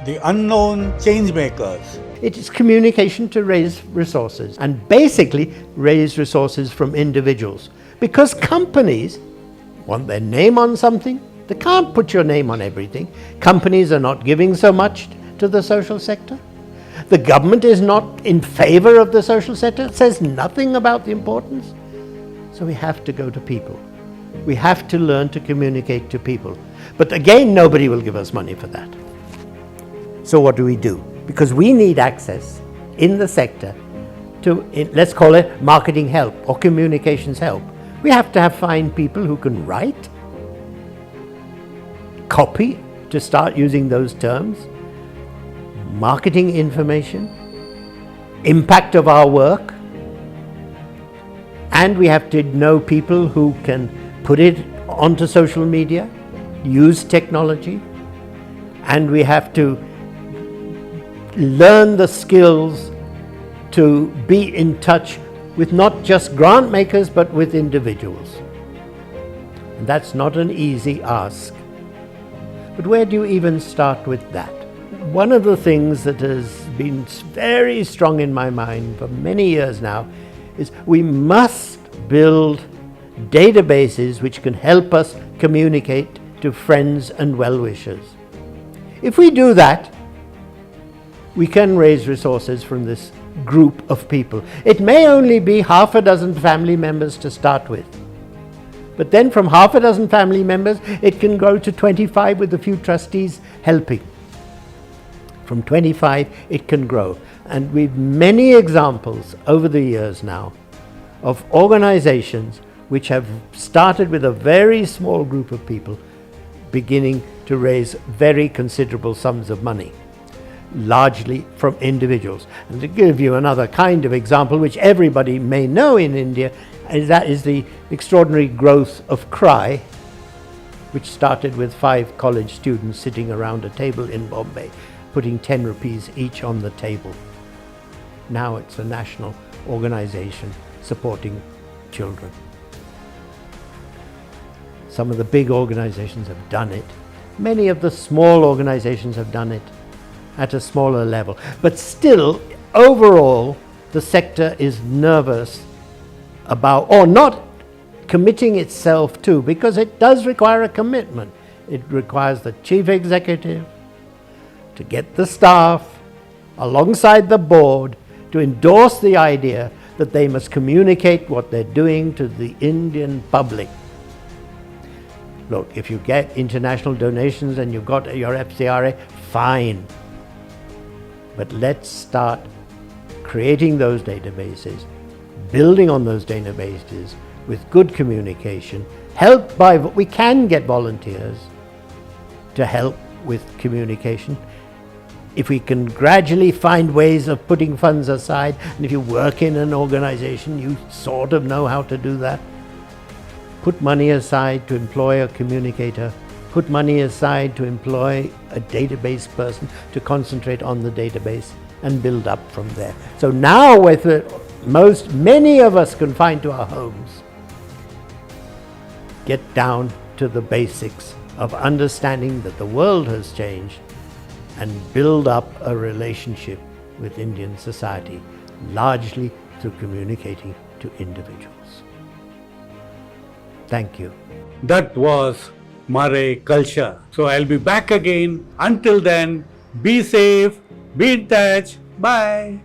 the unknown change makers. It is communication to raise resources, and basically raise resources from individuals. Because companies want their name on something. They can't put your name on everything. Companies are not giving so much to the social sector. The government is not in favor of the social sector. It says nothing about the importance. So we have to go to people. We have to learn to communicate to people. But again, nobody will give us money for that. So what do? Because we need access in the sector to, let's call it marketing help or communications help. We have to find people who can write, copy, to start using those terms, marketing information, impact of our work, and we have to know people who can put it onto social media, use technology, and we have to learn the skills to be in touch with not just grant makers but with individuals. And that's not an easy ask. But where do you even start with that? One of the things that has been very strong in my mind for many years now is we must build databases which can help us communicate to friends and well-wishers. If we do that, we can raise resources from this group of people. It may only be half a dozen family members to start with. But then from half a dozen family members, it can grow to 25 with a few trustees helping. From 25, it can grow. And we've many examples over the years now of organizations which have started with a very small group of people beginning to raise very considerable sums of money, largely from individuals. And to give you another kind of example, which everybody may know in India, that is the extraordinary growth of CRY, which started with 5 college students sitting around a table in Bombay, putting 10 rupees each on the table. Now it's a national organization supporting children. Some of the big organizations have done it. Many of the small organizations have done it at a smaller level. But still, overall, the sector is nervous about, or not committing itself to, because it does require a commitment. It requires the chief executive to get the staff alongside the board to endorse the idea that they must communicate what they're doing to the Indian public. Look, if you get international donations and you've got your FCRA, fine. But let's start creating those databases, building on those databases with good communication, helped by, we can get volunteers to help with communication. If we can gradually find ways of putting funds aside, and if you work in an organization, you sort of know how to do that. Put money aside to employ a communicator, put money aside to employ a database person to concentrate on the database and build up from there. So now with many of us confined to our homes, get down to the basics of understanding that the world has changed and build up a relationship with Indian society, largely through communicating to individuals. Thank you. That was Mare CULSHAW. So I'll be back again. Until then, be safe, be in touch. Bye.